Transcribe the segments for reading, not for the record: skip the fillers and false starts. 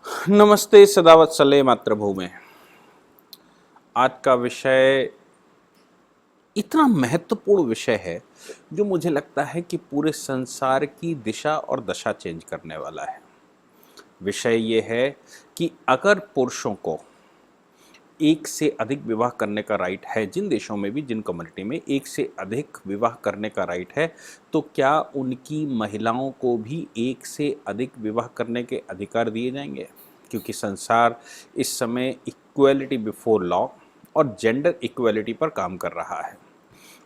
नमस्ते सदावत्सले मातृभूमि। आज का विषय इतना महत्वपूर्ण विषय है जो मुझे लगता है कि पूरे संसार की दिशा और दशा चेंज करने वाला है। विषय ये है कि अगर पुरुषों को एक से अधिक विवाह करने का राइट है, जिन देशों में भी, जिन कम्युनिटी में एक से अधिक विवाह करने का राइट है, तो क्या उनकी महिलाओं को भी एक से अधिक विवाह करने के अधिकार दिए जाएंगे? क्योंकि संसार इस समय इक्वलिटी बिफोर लॉ और जेंडर इक्वलिटी पर काम कर रहा है।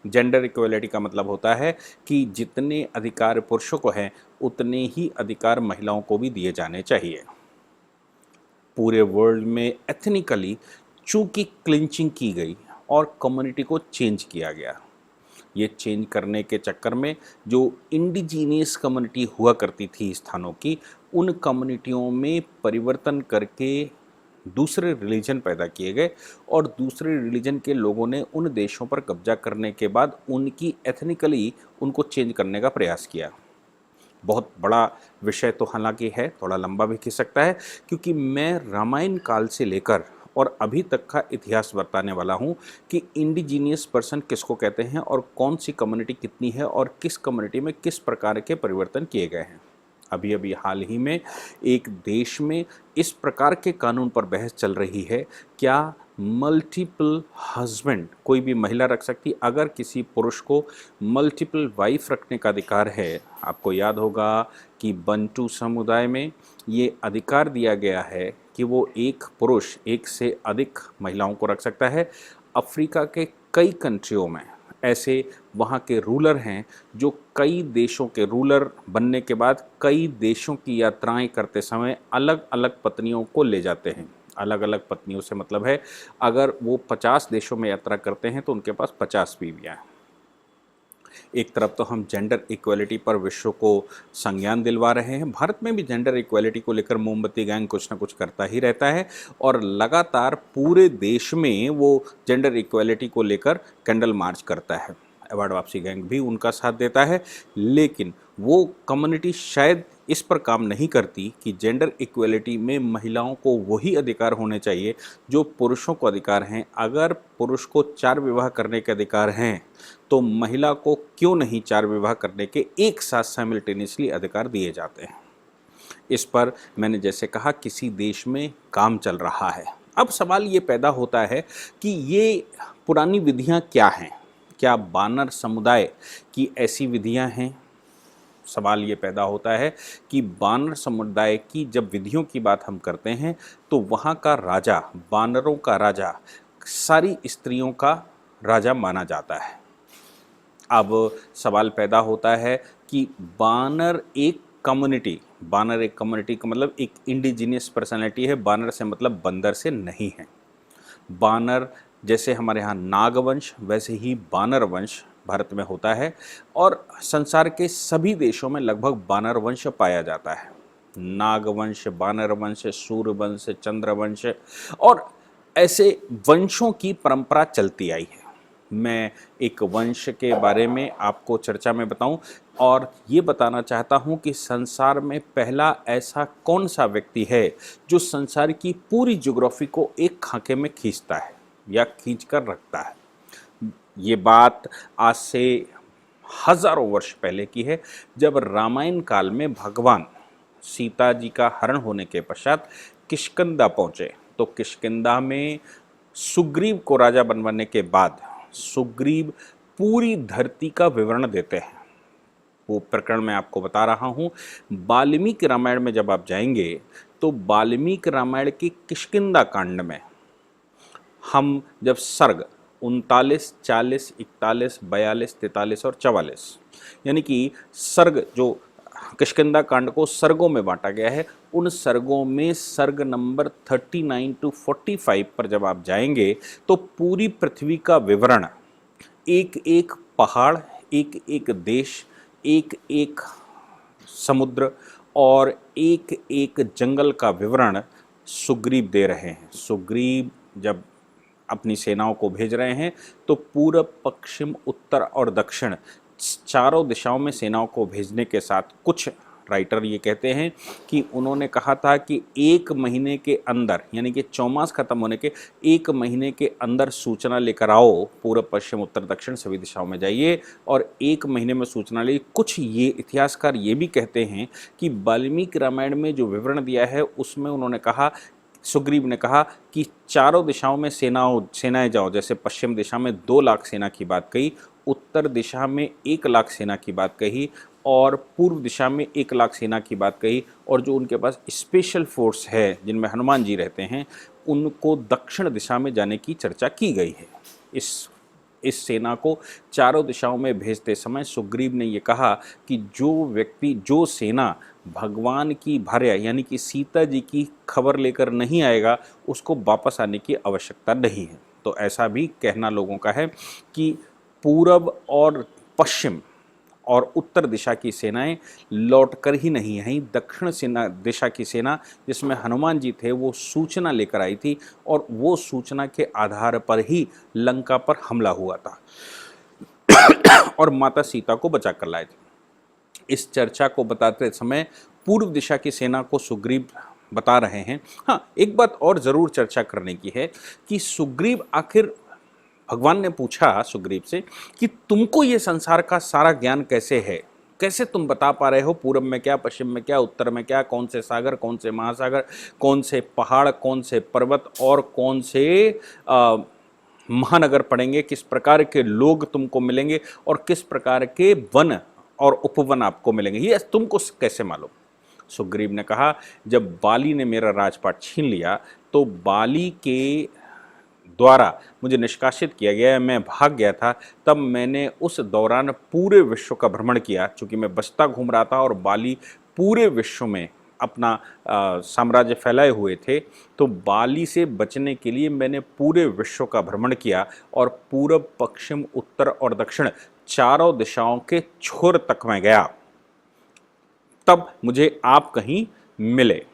जेंडर इक्वलिटी का मतलब होता है कि जितने अधिकार पुरुषों को हैं उतने ही अधिकार महिलाओं को भी दिए जाने चाहिए। पूरे वर्ल्ड में एथनिकली चूंकि क्लिंचिंग की गई और कम्युनिटी को चेंज किया गया, ये चेंज करने के चक्कर में जो इंडिजीनियस कम्युनिटी हुआ करती थी स्थानों की, उन कम्युनिटियों में परिवर्तन करके दूसरे रिलीजन पैदा किए गए और दूसरे रिलीजन के लोगों ने उन देशों पर कब्जा करने के बाद उनकी एथनिकली उनको चेंज करने का प्रयास किया। बहुत बड़ा विषय तो हालांकि है, थोड़ा लंबा भी खिंच सकता है, क्योंकि मैं रामायण काल से लेकर और अभी तक का इतिहास बताने वाला हूँ कि इंडिजीनियस पर्सन किसको कहते हैं और कौन सी कम्युनिटी कितनी है और किस कम्युनिटी में किस प्रकार के परिवर्तन किए गए हैं। अभी अभी हाल ही में एक देश में इस प्रकार के कानून पर बहस चल रही है, क्या मल्टीपल हस्बैंड कोई भी महिला रख सकती? अगर किसी पुरुष को मल्टीपल वाइफ रखने का अधिकार है, आपको याद होगा कि बंटू समुदाय में ये अधिकार दिया गया है कि वो एक पुरुष एक से अधिक महिलाओं को रख सकता है। अफ्रीका के कई कंट्रियों में ऐसे वहाँ के रूलर हैं जो कई देशों के रूलर बनने के बाद कई देशों की यात्राएं करते समय अलग अलग पत्नियों को ले जाते हैं। अलग अलग पत्नियों से मतलब है, अगर वो 50 देशों में यात्रा करते हैं तो उनके पास 50 बीवियाँ हैं। एक तरफ तो हम जेंडर इक्वलिटी पर विश्व को संज्ञान दिलवा रहे हैं, भारत में भी जेंडर इक्वलिटी को लेकर मोमबत्ती गैंग कुछ ना कुछ करता ही रहता है और लगातार पूरे देश में वो जेंडर इक्वलिटी को लेकर कैंडल मार्च करता है। अवार्ड वापसी गैंग भी उनका साथ देता है, लेकिन वो कम्युनिटी शायद इस पर काम नहीं करती कि जेंडर इक्वलिटी में महिलाओं को वही अधिकार होने चाहिए जो पुरुषों को अधिकार हैं। अगर पुरुष को 4 विवाह करने के अधिकार हैं तो महिला को क्यों नहीं 4 विवाह करने के एक साथ साइमल्टेनियसली अधिकार दिए जाते हैं? इस पर मैंने जैसे कहा किसी देश में काम चल रहा है। अब सवाल ये पैदा होता है कि ये पुरानी विधियां क्या हैं? क्या बानर समुदाय की ऐसी विधियां हैं? सवाल ये पैदा होता है कि बानर समुदाय की जब विधियों की बात हम करते हैं तो वहाँ का राजा, बानरों का राजा, सारी स्त्रियों का राजा माना जाता है। अब सवाल पैदा होता है कि बानर एक कम्युनिटी का मतलब एक इंडिजीनियस पर्सनैलिटी है। बानर से मतलब बंदर से नहीं है। बानर जैसे हमारे यहाँ नागवंश, वैसे ही बानर वंश भारत में होता है और संसार के सभी देशों में लगभग बानर वंश पाया जाता है। नागवंश, बानर वंश, सूर्यवंश, चंद्रवंश और ऐसे वंशों की परंपरा चलती आई है। मैं एक वंश के बारे में आपको चर्चा में बताऊं और ये बताना चाहता हूं कि संसार में पहला ऐसा कौन सा व्यक्ति है जो संसार की पूरी ज्योग्राफी को एक खाके में खींचता है या खींच कर रखता है। ये बात आज से हजारों वर्ष पहले की है, जब रामायण काल में भगवान सीता जी का हरण होने के पश्चात किष्किंधा पहुँचे तो किष्किंधा में सुग्रीव को राजा बनवाने के बाद सुग्रीव पूरी धरती का विवरण देते हैं। वो प्रकरण मैं आपको बता रहा हूँ। वाल्मीकि रामायण में जब आप जाएंगे तो वाल्मीकि रामायण के किष्किंधा कांड में हम जब सर्ग 39, 40, 41, 42, 43 और 44 यानी कि सर्ग, जो किष्किंधा कांड को सर्गों में बांटा गया है, उन सर्गों में सर्ग नंबर 39 to 45 पर जब आप जाएंगे तो पूरी पृथ्वी का विवरण, एक एक पहाड़, एक एक देश, एक एक समुद्र और एक एक जंगल का विवरण सुग्रीव दे रहे हैं। सुग्रीव जब अपनी सेनाओं को भेज रहे हैं तो पूर्व, पश्चिम, उत्तर और दक्षिण चारों दिशाओं में सेनाओं को भेजने के साथ कुछ राइटर ये कहते हैं कि उन्होंने कहा था कि 1 महीने के अंदर, यानी कि चौमास खत्म होने के 1 महीने के अंदर सूचना लेकर आओ, पूर्व पश्चिम उत्तर दक्षिण सभी दिशाओं में जाइए और 1 महीने में सूचना ले। कुछ ये इतिहासकार ये भी कहते हैं कि वाल्मीकि रामायण में जो विवरण दिया है उसमें उन्होंने कहा, सुग्रीव ने कहा कि चारों दिशाओं में सेनाएं जाओ। जैसे पश्चिम दिशा में 2 लाख सेना की बात कही, उत्तर दिशा में 1 लाख सेना की बात कही और पूर्व दिशा में 1 लाख सेना की बात कही, और जो उनके पास स्पेशल फोर्स है जिनमें हनुमान जी रहते हैं उनको दक्षिण दिशा में जाने की चर्चा की गई है। इस सेना को चारों दिशाओं में भेजते समय सुग्रीव ने ये कहा कि जो सेना भगवान की भार्या यानी कि सीता जी की खबर लेकर नहीं आएगा उसको वापस आने की आवश्यकता नहीं है। तो ऐसा भी कहना लोगों का है कि पूरब और पश्चिम और उत्तर दिशा की सेनाएं लौटकर ही नहीं आई, दक्षिण दिशा की सेना जिसमें हनुमान जी थे वो सूचना लेकर आई थी और वो सूचना के आधार पर ही लंका पर हमला हुआ था और माता सीता को बचा कर लाए थे। इस चर्चा को बताते समय पूर्व दिशा की सेना को सुग्रीव बता रहे हैं। हाँ, एक बात और ज़रूर चर्चा करने की है कि सुग्रीव आखिर, भगवान ने पूछा सुग्रीव से कि तुमको ये संसार का सारा ज्ञान कैसे है, कैसे तुम बता पा रहे हो पूरब में क्या, पश्चिम में क्या, उत्तर में क्या, कौन से सागर, कौन से महासागर, कौन से पहाड़, कौन से पर्वत और कौन से महानगर पड़ेंगे, किस प्रकार के लोग तुमको मिलेंगे और किस प्रकार के वन और उपवन आपको मिलेंगे, ये तुमको कैसे मालूम। सुग्रीव ने कहा, जब बाली ने मेरा राजपाट छीन लिया तो बाली के द्वारा मुझे निष्कासित किया गया, मैं भाग गया था, तब मैंने उस दौरान पूरे विश्व का भ्रमण किया। चूँकि मैं बचता घूम रहा था और बाली पूरे विश्व में अपना साम्राज्य फैलाए हुए थे, तो बाली से बचने के लिए मैंने पूरे विश्व का भ्रमण किया और पूरब, पश्चिम, उत्तर और दक्षिण चारों दिशाओं के छोर तक मैं गया, तब मुझे आप कहीं मिले।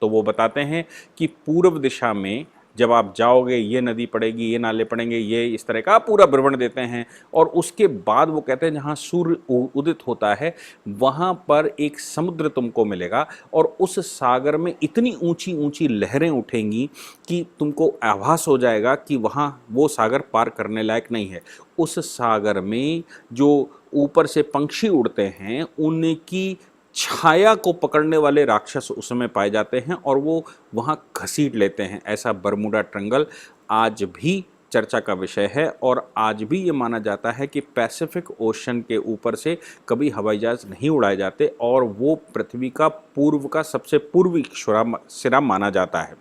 तो वो बताते हैं कि पूर्व दिशा में जब आप जाओगे ये नदी पड़ेगी, ये नाले पड़ेंगे, ये इस तरह का पूरा विवरण देते हैं। और उसके बाद वो कहते हैं जहाँ सूर्य उदित होता है वहाँ पर एक समुद्र तुमको मिलेगा और उस सागर में इतनी ऊंची ऊंची लहरें उठेंगी कि तुमको आभास हो जाएगा कि वहाँ वो सागर पार करने लायक नहीं है। उस सागर में जो ऊपर से पंछी उड़ते हैं उनकी छाया को पकड़ने वाले राक्षस उसमें पाए जाते हैं और वो वहाँ घसीट लेते हैं। ऐसा बरमूडा ट्रायंगल आज भी चर्चा का विषय है और आज भी ये माना जाता है कि पैसिफिक ओशन के ऊपर से कभी हवाई जहाज नहीं उड़ाए जाते और वो पृथ्वी का पूर्व का सबसे पूर्वी सिरा माना जाता है।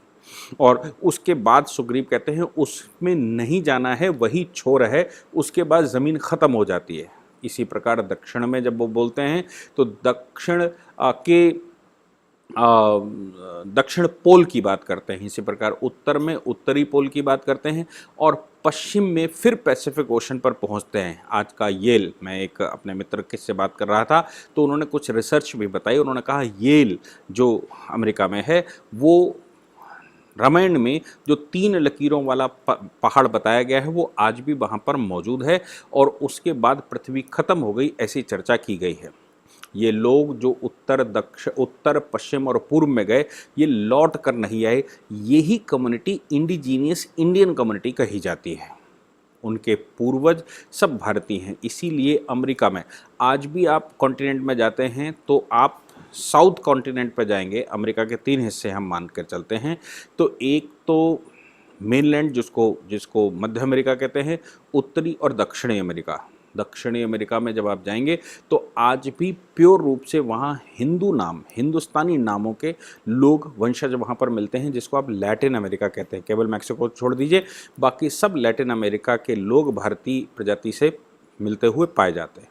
और उसके बाद सुग्रीव कहते हैं उसमें नहीं जाना है, वही छोर है, उसके बाद ज़मीन ख़त्म हो जाती है। इसी प्रकार दक्षिण में जब वो बोलते हैं तो दक्षिण पोल की बात करते हैं, इसी प्रकार उत्तर में उत्तरी पोल की बात करते हैं और पश्चिम में फिर पैसिफिक ओशन पर पहुंचते हैं। आज का येल, मैं एक अपने मित्र से बात कर रहा था तो उन्होंने कुछ रिसर्च भी बताई। उन्होंने कहा येल जो अमेरिका में है वो रामायण में जो 3 लकीरों वाला पहाड़ बताया गया है वो आज भी वहाँ पर मौजूद है और उसके बाद पृथ्वी खत्म हो गई ऐसी चर्चा की गई है। ये लोग जो उत्तर, पश्चिम और पूर्व में गए ये लौट कर नहीं आए। यही कम्युनिटी इंडिजीनियस इंडियन कम्युनिटी कही जाती है। उनके पूर्वज सब भारतीय हैं। इसीलिए अमेरिका में आज भी आप कॉन्टिनेंट में जाते हैं तो आप साउथ कॉन्टिनेंट पर जाएंगे, अमेरिका के 3 हिस्से हम मान कर चलते हैं, तो एक तो मेनलैंड जिसको मध्य अमेरिका कहते हैं, उत्तरी और दक्षिणी अमेरिका। दक्षिणी अमेरिका में जब आप जाएंगे तो आज भी प्योर रूप से वहाँ हिंदुस्तानी नामों के लोग वंशज वहाँ पर मिलते हैं, जिसको आप लैटिन अमेरिका कहते हैं। केवल मैक्सिको छोड़ दीजिए, बाकी सब लैटिन अमेरिका के लोग भारतीय प्रजाति से मिलते हुए पाए जाते हैं।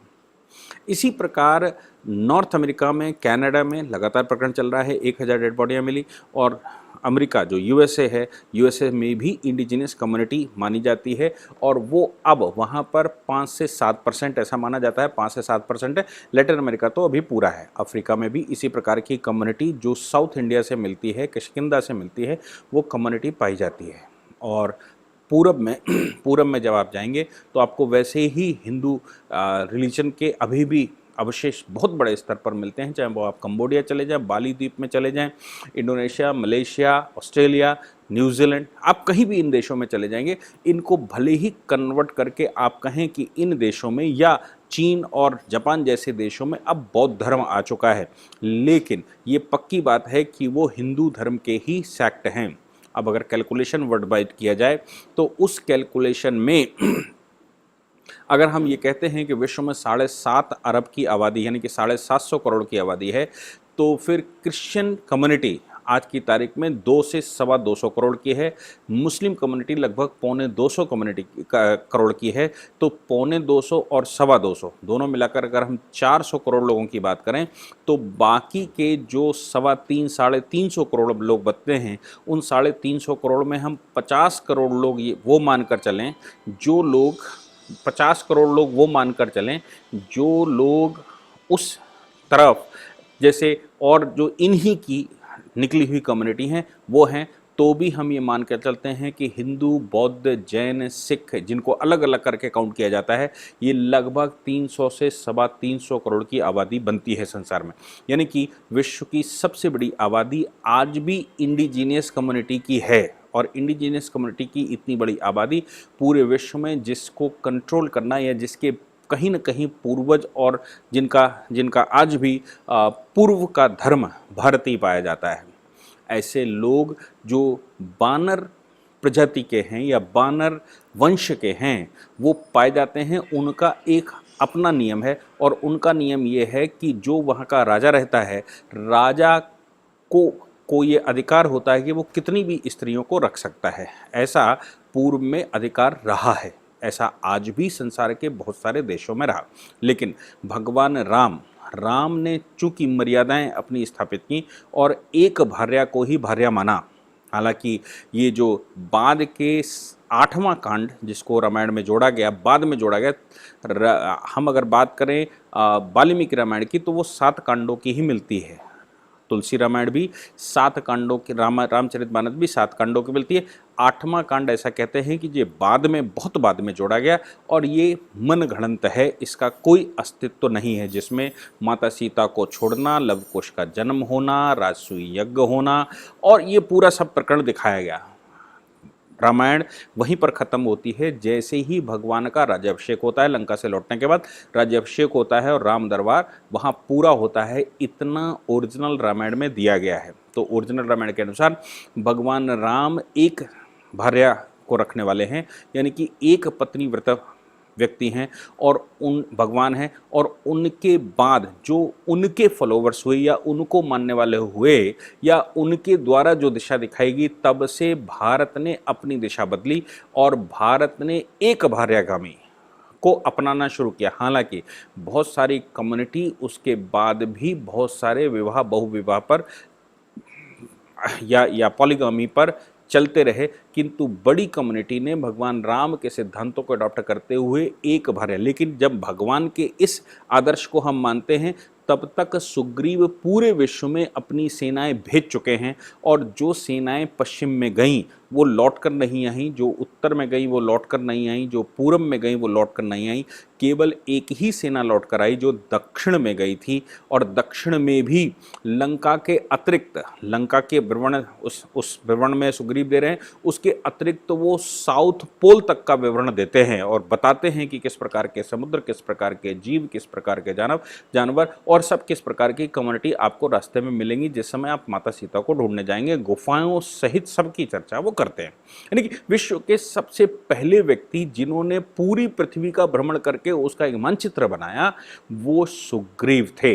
इसी प्रकार नॉर्थ अमेरिका में, कनाडा में लगातार प्रकरण चल रहा है, 1000 डेड बॉडियाँ मिली। और अमेरिका जो यूएसए है, यूएसए में भी इंडिजिनियस कम्युनिटी मानी जाती है और वो अब वहाँ पर 5 से 7% ऐसा माना जाता है, 5 से 7% है। लैटिन अमेरिका तो अभी पूरा है। अफ्रीका में भी इसी प्रकार की कम्युनिटी जो साउथ इंडिया से मिलती है, किष्किंधा से मिलती है, वो कम्युनिटी पाई जाती है। और पूरब में जब आप जाएंगे तो आपको वैसे ही हिंदू रिलीजन के अभी भी अवशेष बहुत बड़े स्तर पर मिलते हैं, चाहे वो आप कंबोडिया चले जाएं, बाली द्वीप में चले जाएं, इंडोनेशिया, मलेशिया, ऑस्ट्रेलिया, न्यूजीलैंड, आप कहीं भी इन देशों में चले जाएंगे, इनको भले ही कन्वर्ट करके आप कहें कि इन देशों में या चीन और जापान जैसे देशों में अब बौद्ध धर्म आ चुका है, लेकिन ये पक्की बात है कि वो हिंदू धर्म के ही सेक्ट हैं। अब अगर कैलकुलेशन वर्ल्ड वाइड किया जाए तो उस कैलकुलेशन में अगर हम ये कहते हैं कि विश्व में 7.5 अरब की आबादी यानी कि 750 करोड़ की आबादी है, तो फिर क्रिश्चियन कम्युनिटी आज की तारीख में 2 से 225 करोड़ की है, मुस्लिम कम्युनिटी लगभग 225 करोड़ की है। तो 225 और 225 दोनों मिलाकर अगर हम 400 करोड़ लोगों की बात करें, तो बाकी के जो 350-350 करोड़ लोग बचते हैं, उन 350 करोड़ में हम 50 करोड़ लोग ये वो मानकर चलें जो लोग 50 करोड़ लोग वो मानकर चलें जो लोग उस तरफ जैसे और जो इन्हीं की निकली हुई कम्युनिटी हैं वो हैं, तो भी हम ये मान कर चलते हैं कि हिंदू, बौद्ध, जैन, सिख, जिनको अलग अलग करके काउंट किया जाता है, ये लगभग 300 से 325 करोड़ की आबादी बनती है संसार में। यानी कि विश्व की सबसे बड़ी आबादी आज भी इंडिजीनियस कम्युनिटी की है, और इंडिजीनियस कम्युनिटी की इतनी बड़ी आबादी पूरे विश्व में जिसको कंट्रोल करना या जिसके कहीं न कहीं पूर्वज और जिनका आज भी पूर्व का धर्म भारतीय पाया जाता है, ऐसे लोग जो बानर प्रजाति के हैं या बानर वंश के हैं वो पाए जाते हैं। उनका एक अपना नियम है, और उनका नियम ये है कि जो वहाँ का राजा रहता है, राजा को ये अधिकार होता है कि वो कितनी भी स्त्रियों को रख सकता है। ऐसा पूर्व में अधिकार रहा है, ऐसा आज भी संसार के बहुत सारे देशों में रहा। लेकिन भगवान राम ने चूंकि मर्यादाएं अपनी स्थापित की और एक भार्या को ही भार्या माना। हालांकि ये जो बाद के 8वां कांड जिसको रामायण में जोड़ा गया, बाद में जोड़ा गया, हम अगर बात करें वाल्मीकि रामायण की, तो वो 7 कांडों की ही मिलती है। तुलसी रामायण भी 7 कांडों की, रामचरितमानस भी 7 कांडों की मिलती है। 8वां कांड ऐसा कहते हैं कि ये बाद में, बहुत बाद में जोड़ा गया, और ये मनगढ़ंत है, इसका कोई अस्तित्व नहीं है, जिसमें माता सीता को छोड़ना, लव कुश का जन्म होना, राजसूय यज्ञ होना, और ये पूरा सब प्रकरण दिखाया गया। रामायण वहीं पर ख़त्म होती है जैसे ही भगवान का राज्याभिषेक होता है, लंका से लौटने के बाद राज्याभिषेक होता है और राम दरबार वहाँ पूरा होता है। इतना ओरिजिनल रामायण में दिया गया है। तो ओरिजिनल रामायण के अनुसार भगवान राम एक भार्या को रखने वाले हैं, यानी कि एक पत्नी व्रत व्यक्ति हैं, और उन भगवान हैं, और उनके बाद जो उनके फॉलोवर्स हुए या उनको मानने वाले हुए या उनके द्वारा जो दिशा दिखाई गई, तब से भारत ने अपनी दिशा बदली और भारत ने एक भार्यागामी को अपनाना शुरू किया। हालांकि बहुत सारी कम्युनिटी उसके बाद भी बहुत सारे विवाह, बहुविवाह पर या पॉलीगामी पर चलते रहे, किंतु बड़ी कम्युनिटी ने भगवान राम के सिद्धांतों को अडॉप्ट करते हुए एक भार्या। लेकिन जब भगवान के इस आदर्श को हम मानते हैं, तब तक सुग्रीव पूरे विश्व में अपनी सेनाएं भेज चुके हैं, और जो सेनाएं पश्चिम में गईं वो लौट कर नहीं आईं, जो उत्तर में गई वो लौट कर नहीं आईं, जो पूर्व में गई वो लौट कर नहीं आईं। केवल एक ही सेना लौट कर आई जो दक्षिण में गई थी, और दक्षिण में भी लंका के अतिरिक्त, लंका के विवरण उस विवरण में सुग्रीव दे रहे हैं, उसके अतिरिक्त तो वो साउथ पोल तक का विवरण देते हैं और बताते हैं कि किस प्रकार के समुद्र, किस प्रकार के जीव, किस प्रकार के जानवर और सब किस प्रकार की कम्युनिटी आपको रास्ते में मिलेंगी जिस समय आप माता सीता को ढूंढने जाएंगे। गुफाओं सहित सबकी चर्चा वो करते हैं। यानी कि विश्व के सबसे पहले व्यक्ति जिन्होंने पूरी पृथ्वी का भ्रमण करके उसका एक मानचित्र बनाया, वो सुग्रीव थे।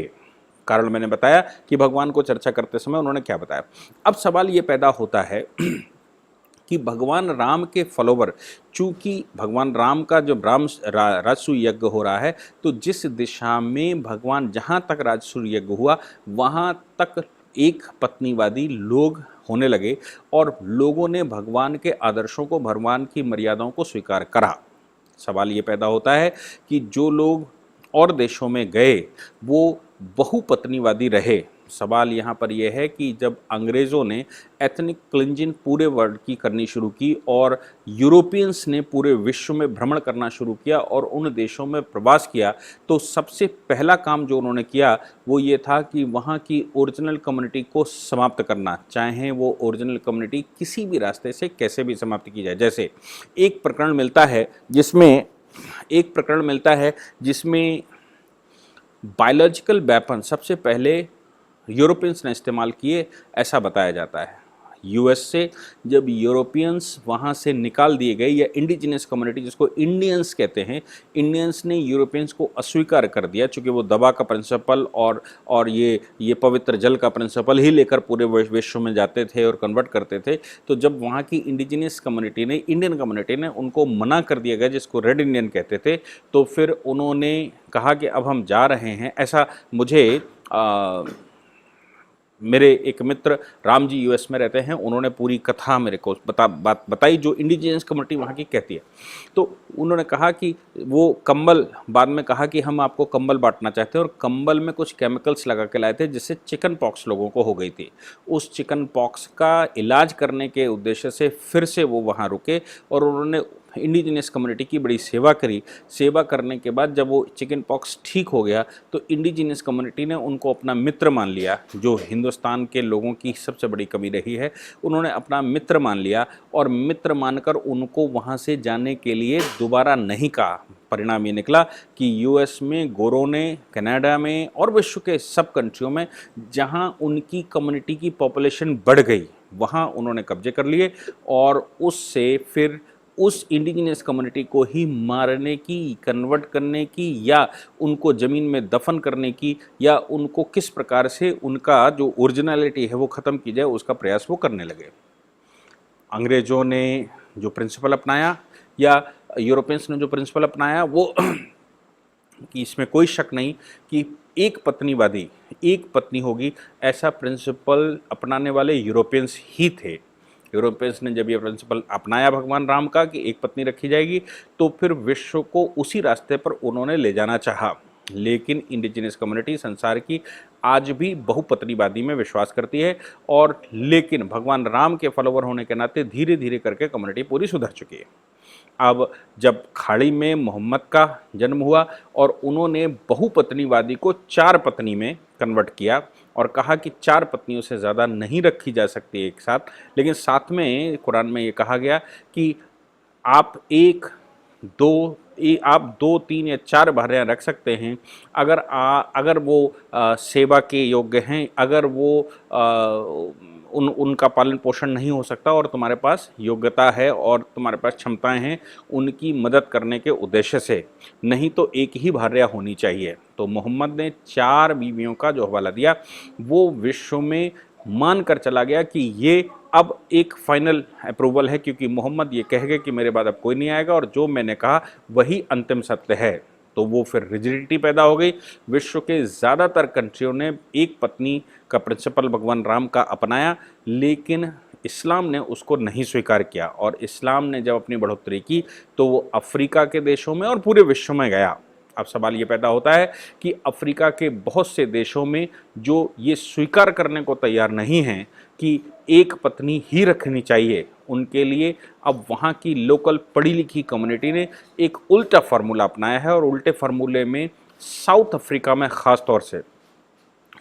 कारण मैंने बताया कि भगवान को चर्चा करते समय उन्होंने क्या बताया। अब सवाल ये पैदा होता है कि भगवान राम के फॉलोवर, चूंकि भगवान राम का जब राजसूय यज्ञ हो रहा है, तो जिस दिशा में भगवान, जहाँ तक राजसूय यज्ञ हुआ वहाँ तक एक पत्नीवादी लोग होने लगे, और लोगों ने भगवान के आदर्शों को, भगवान की मर्यादाओं को स्वीकार करा। सवाल ये पैदा होता है कि जो लोग और देशों में गए वो बहुपत्नीवादी रहे, सवाल यहाँ पर यह है कि जब अंग्रेज़ों ने एथनिक क्लिंजिंग पूरे वर्ल्ड की करनी शुरू की और यूरोपियंस ने पूरे विश्व में भ्रमण करना शुरू किया और उन देशों में प्रवास किया, तो सबसे पहला काम जो उन्होंने किया वो ये था कि वहाँ की ओरिजिनल कम्युनिटी को समाप्त करना, चाहे वो ओरिजिनल कम्युनिटी किसी भी रास्ते से कैसे भी समाप्त की जाए। जैसे एक प्रकरण मिलता है जिसमें बायोलॉजिकल वेपन सबसे पहले यूरोपियंस ने इस्तेमाल किए, ऐसा बताया जाता है। यूएस से जब यूरोपियंस वहाँ से निकाल दिए गए, या इंडिजिनस कम्युनिटी जिसको इंडियंस कहते हैं, इंडियंस ने यूरोपियंस को अस्वीकार कर दिया, चूँकि वो दवा का प्रिंसिपल और ये पवित्र जल का प्रिंसिपल ही लेकर पूरे विश्व में जाते थे और कन्वर्ट करते थे। तो जब वहाँ की इंडिजिनस कम्युनिटी ने, इंडियन कम्युनिटी ने उनको मना कर दिया गया, जिसको रेड इंडियन कहते थे, तो फिर उन्होंने कहा कि अब हम जा रहे हैं। ऐसा मुझे मेरे एक मित्र राम जी यूएस में रहते हैं, उन्होंने पूरी कथा मेरे को बताई जो इंडिजिनस कम्युनिटी वहाँ की कहती है। तो उन्होंने कहा कि वो कंबल, बाद में कहा कि हम आपको कंबल बांटना चाहते हैं, और कंबल में कुछ केमिकल्स लगा के लाए थे जिससे चिकन पॉक्स लोगों को हो गई थी। उस चिकन पॉक्स का इलाज करने के उद्देश्य से फिर से वो वहाँ रुके और उन्होंने इंडिजिनस कम्युनिटी की बड़ी सेवा करी। सेवा करने के बाद जब वो चिकन पॉक्स ठीक हो गया तो इंडिजिनस कम्युनिटी ने उनको अपना मित्र मान लिया, जो हिंदुस्तान के लोगों की सबसे बड़ी कमी रही है। उन्होंने अपना मित्र मान लिया और मित्र मानकर उनको वहाँ से जाने के लिए दोबारा नहीं कहा। परिणाम ये निकला कि यूएस में, गोरों ने, कनाडा में और विश्व के सब कंट्रियों में जहाँ उनकी कम्युनिटी की पॉपुलेशन बढ़ गई, वहाँ उन्होंने कब्जे कर लिए और उससे फिर उस इंडिजिनस कम्युनिटी को ही मारने की, कन्वर्ट करने की, या उनको ज़मीन में दफन करने की, या उनको किस प्रकार से उनका जो ओरिजिनलिटी है वो ख़त्म की जाए, उसका प्रयास वो करने लगे। अंग्रेज़ों ने जो प्रिंसिपल अपनाया या यूरोपियंस ने जो प्रिंसिपल अपनाया वो कि इसमें कोई शक नहीं कि एक पत्नीवादी, एक पत्नी होगी, ऐसा प्रिंसिपल अपनाने वाले यूरोपियंस ही थे। यूरोपियंस ने जब ये प्रिंसिपल अपनाया भगवान राम का कि एक पत्नी रखी जाएगी, तो फिर विश्व को उसी रास्ते पर उन्होंने ले जाना चाहा। लेकिन इंडिजिनस कम्युनिटी संसार की आज भी बहुपत्नीवादी में विश्वास करती है, और लेकिन भगवान राम के फॉलोवर होने के नाते धीरे धीरे करके कम्युनिटी पूरी सुधर चुकी है। अब जब खाड़ी में मोहम्मद का जन्म हुआ और उन्होंने बहुपत्नीवादी को 4 पत्नी में कन्वर्ट किया और कहा कि 4 पत्नियों से ज़्यादा नहीं रखी जा सकती एक साथ, लेकिन साथ में कुरान में ये कहा गया कि आप 1, 2, आप 2, 3 या 4 भार्यां रख सकते हैं अगर वो सेवा के योग्य हैं, अगर वो उनका पालन पोषण नहीं हो सकता और तुम्हारे पास योग्यता है और तुम्हारे पास क्षमताएं हैं उनकी मदद करने के उद्देश्य से, नहीं तो एक ही भार्या होनी चाहिए। तो मोहम्मद ने 4 बीवियों का जो हवाला दिया वो विश्व में मान कर चला गया कि ये अब एक फाइनल अप्रूवल है, क्योंकि मोहम्मद ये कह गए कि मेरे बाद अब कोई नहीं आएगा और जो मैंने कहा वही अंतिम सत्य है। तो वो फिर रिजिडिटी पैदा हो गई। विश्व के ज़्यादातर कंट्रियों ने एक पत्नी का प्रिंसिपल भगवान राम का अपनाया, लेकिन इस्लाम ने उसको नहीं स्वीकार किया, और इस्लाम ने जब अपनी बढ़ोतरी की तो वो अफ्रीका के देशों में और पूरे विश्व में गया। अब सवाल ये पैदा होता है कि अफ्रीका के बहुत से देशों में जो ये स्वीकार करने को तैयार नहीं हैं कि एक पत्नी ही रखनी चाहिए, उनके लिए अब वहाँ की लोकल पढ़ी लिखी कम्युनिटी ने एक उल्टा फार्मूला अपनाया है, और उल्टे फार्मूले में साउथ अफ्रीका में ख़ास तौर से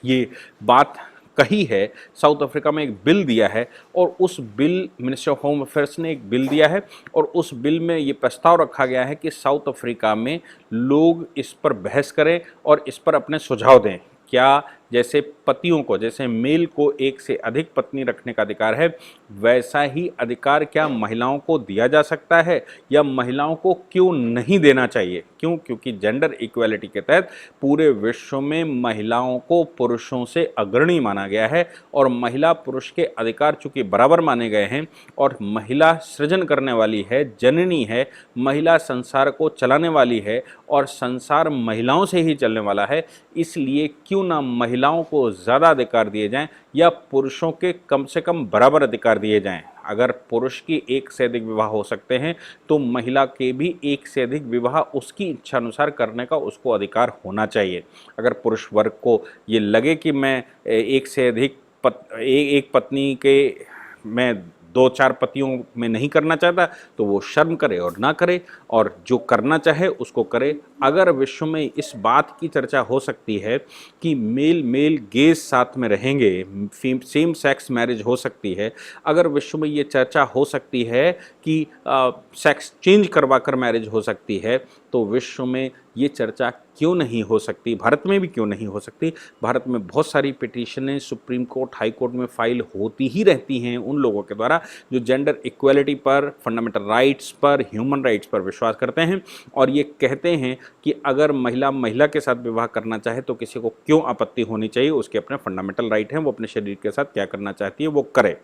ये बात कही है। साउथ अफ्रीका में एक बिल दिया है, और उस bill, ministry of home affairs ने एक बिल दिया है, और उस बिल में ये प्रस्ताव रखा गया है कि साउथ अफ्रीका में लोग इस पर बहस करें और इस पर अपने सुझाव दें। क्या जैसे पतियों को, जैसे मेल को एक से अधिक पत्नी रखने का अधिकार है, वैसा ही अधिकार क्या महिलाओं को दिया जा सकता है, या महिलाओं को क्यों नहीं देना चाहिए? क्यों? क्योंकि जेंडर इक्वालिटी के तहत पूरे विश्व में महिलाओं को पुरुषों से अग्रणी माना गया है, और महिला पुरुष के अधिकार चूँकि बराबर माने गए हैं, और महिला सृजन करने वाली है, जननी है, महिला संसार को चलाने वाली है, और संसार महिलाओं से ही चलने वाला है, इसलिए क्यों ना महिलाओं को ज़्यादा अधिकार दिए जाएं, या पुरुषों के कम से कम बराबर अधिकार दिए जाएं। अगर पुरुष की एक से अधिक विवाह हो सकते हैं तो महिला के भी एक से अधिक विवाह उसकी इच्छा अनुसार करने का उसको अधिकार होना चाहिए। अगर पुरुष वर्ग को ये लगे कि मैं एक से अधिक एक पत्नी के मैं 2-4 पतियों में नहीं करना चाहता तो वो शर्म करे और ना करे, और जो करना चाहे उसको करे। अगर विश्व में इस बात की चर्चा हो सकती है कि मेल मेल गेज साथ में रहेंगे, सेम सेक्स मैरिज हो सकती है, अगर विश्व में ये चर्चा हो सकती है कि सेक्स चेंज करवा कर मैरिज हो सकती है, तो विश्व में ये चर्चा क्यों नहीं हो सकती, भारत में भी क्यों नहीं हो सकती। भारत में बहुत सारी पिटीशनें सुप्रीम कोर्ट, हाई कोर्ट में फाइल होती ही रहती हैं उन लोगों के द्वारा जो जेंडर इक्वलिटी पर, फंडामेंटल राइट्स पर, ह्यूमन राइट्स पर विश्वास करते हैं और ये कहते हैं कि अगर महिला महिला के साथ विवाह करना चाहे तो किसी को क्यों आपत्ति होनी चाहिए, उसके अपने फंडामेंटल राइट हैं, वो अपने शरीर के साथ क्या करना चाहती है वो करे।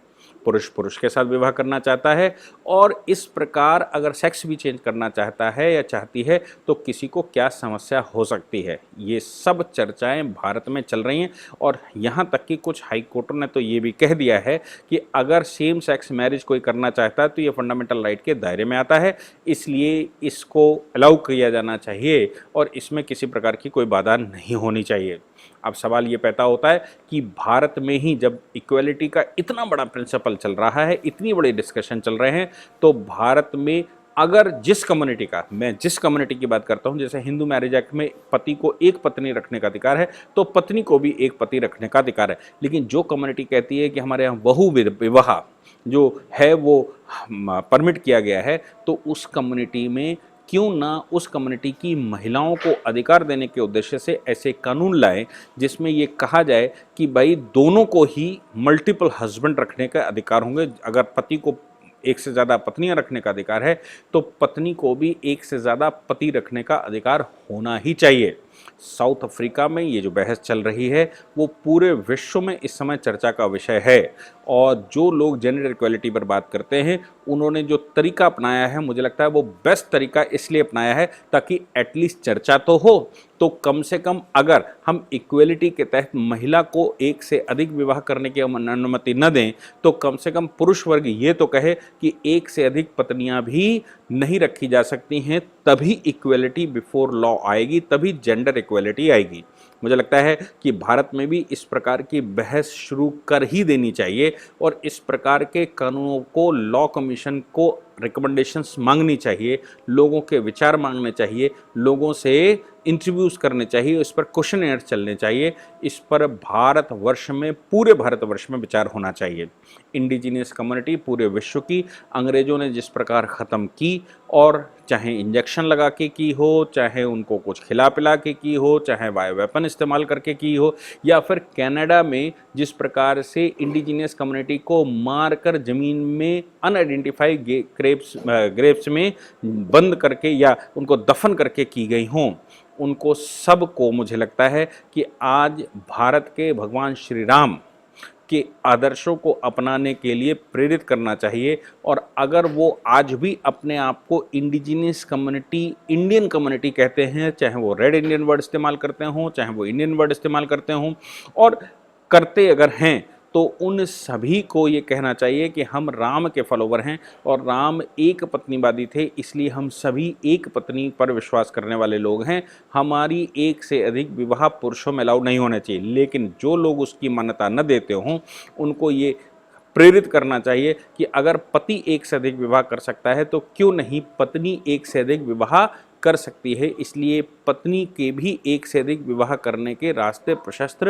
पुरुष पुरुष के साथ विवाह करना चाहता है और इस प्रकार अगर सेक्स भी चेंज करना चाहता है या चाहती है तो किसी को क्या समस्या हो सकती है। ये सब चर्चाएं भारत में चल रही हैं और यहाँ तक कि कुछ हाई कोर्टों ने तो ये भी कह दिया है कि अगर सेम सेक्स मैरिज कोई करना चाहता है तो ये फंडामेंटल राइट के दायरे में आता है, इसलिए इसको अलाउ किया जाना चाहिए और इसमें किसी प्रकार की कोई बाधा नहीं होनी चाहिए। अब सवाल ये पैदा होता है कि भारत में ही जब इक्वलिटी का इतना बड़ा प्रिंसिपल चल रहा है, इतनी बड़ी डिस्कशन चल रहे हैं, तो भारत में अगर जिस कम्युनिटी का, मैं जिस कम्युनिटी की बात करता हूं, जैसे हिंदू मैरिज एक्ट में पति को एक पत्नी रखने का अधिकार है तो पत्नी को भी एक पति रखने का अधिकार है। लेकिन जो कम्युनिटी कहती है कि हमारे यहाँ बहु विवाह जो है वो परमिट किया गया है, तो उस कम्युनिटी में क्यों ना उस कम्युनिटी की महिलाओं को अधिकार देने के उद्देश्य से ऐसे कानून लाएं जिसमें ये कहा जाए कि भाई दोनों को ही मल्टीपल हस्बैंड रखने का अधिकार होंगे। अगर पति को एक से ज़्यादा पत्नियां रखने का अधिकार है तो पत्नी को भी एक से ज़्यादा पति रखने का अधिकार होना ही चाहिए। साउथ अफ्रीका में ये जो बहस चल रही है वो पूरे विश्व में इस समय चर्चा का विषय है और जो लोग जेंडर इक्वलिटी पर बात करते हैं उन्होंने जो तरीका अपनाया है मुझे लगता है वो बेस्ट तरीका इसलिए अपनाया है ताकि एटलीस्ट चर्चा तो हो। तो कम से कम अगर हम इक्वलिटी के तहत महिला को एक से अधिक विवाह करने की अनुमति न दें तो कम से कम पुरुष वर्ग ये तो कहे कि एक से अधिक पत्नियां भी नहीं रखी जा सकती हैं, तभी इक्वलिटी बिफोर लॉ आएगी, तभी जेंडर इक्वलिटी आएगी। मुझे लगता है कि भारत में भी इस प्रकार की बहस शुरू कर ही देनी चाहिए और इस प्रकार के कानूनों को लॉ कमीशन को रिकमेंडेशंस मांगनी चाहिए, लोगों के विचार मांगने चाहिए, लोगों से इंटरव्यूज़ करने चाहिए, इस पर क्वेश्चन चलने चाहिए, इस पर भारतवर्ष में, पूरे भारतवर्ष में विचार होना चाहिए। इंडिजिनियस कम्युनिटी पूरे विश्व की अंग्रेज़ों ने जिस प्रकार ख़त्म की, और चाहे इंजेक्शन लगा के की हो, चाहे उनको कुछ खिला पिला के की हो, चाहे बायो वेपन इस्तेमाल करके की हो, या फिर कनाडा में जिस प्रकार से इंडिजिनियस कम्युनिटी को मार कर ज़मीन में अनआइडेंटिफाइड ग्रेव्स में बंद करके या उनको दफन करके की गई हों, उनको सबको मुझे लगता है कि आज भारत के भगवान श्री राम के आदर्शों को अपनाने के लिए प्रेरित करना चाहिए। और अगर वो आज भी अपने आप को इंडिजिनियस कम्युनिटी, इंडियन कम्युनिटी कहते हैं, चाहे वो रेड इंडियन वर्ड इस्तेमाल करते हों, चाहे वो इंडियन वर्ड इस्तेमाल करते हों, और करते अगर हैं तो उन सभी को ये कहना चाहिए कि हम राम के फॉलोवर हैं और राम एक पत्नीवादी थे, इसलिए हम सभी एक पत्नी पर विश्वास करने वाले लोग हैं। हमारी एक से अधिक विवाह पुरुषों में अलाउ नहीं होना चाहिए। लेकिन जो लोग उसकी मान्यता न देते हों उनको ये प्रेरित करना चाहिए कि अगर पति एक से अधिक विवाह कर सकता है तो क्यों नहीं पत्नी एक से अधिक विवाह कर सकती है। इसलिए पत्नी के भी एक से अधिक विवाह करने के रास्ते प्रशस्त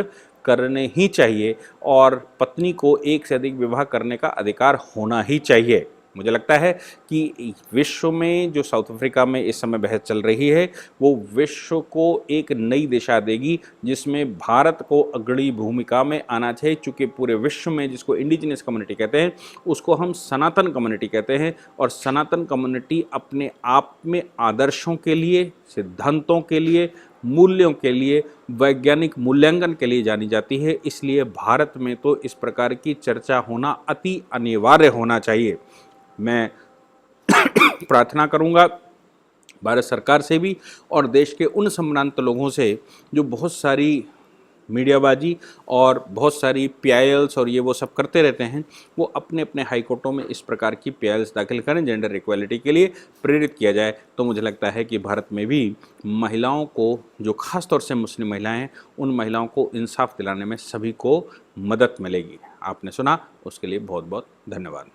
करने ही चाहिए और पत्नी को एक से अधिक विवाह करने का अधिकार होना ही चाहिए। मुझे लगता है कि विश्व में जो साउथ अफ्रीका में इस समय बहस चल रही है वो विश्व को एक नई दिशा देगी जिसमें भारत को अग्रणी भूमिका में आना चाहिए। चूँकि पूरे विश्व में जिसको इंडिजिनियस कम्युनिटी कहते हैं उसको हम सनातन कम्युनिटी कहते हैं और सनातन कम्युनिटी अपने आप में आदर्शों के लिए, सिद्धांतों के लिए, मूल्यों के लिए, वैज्ञानिक मूल्यांकन के लिए जानी जाती है। इसलिए भारत में तो इस प्रकार की चर्चा होना अति अनिवार्य होना चाहिए। मैं प्रार्थना करूंगा भारत सरकार से भी और देश के उन सम्भ्रांत लोगों से जो बहुत सारी मीडियाबाजी और बहुत सारी पीआईएल्स और ये वो सब करते रहते हैं, वो अपने अपने हाई कोर्टों में इस प्रकार की पीआईएल्स दाखिल करें, जेंडर इक्वालिटी के लिए प्रेरित किया जाए। तो मुझे लगता है कि भारत में भी महिलाओं को, जो खास तौर से मुस्लिम महिलाएं हैं, उन महिलाओं को इंसाफ दिलाने में सभी को मदद मिलेगी। आपने सुना, उसके लिए बहुत बहुत धन्यवाद।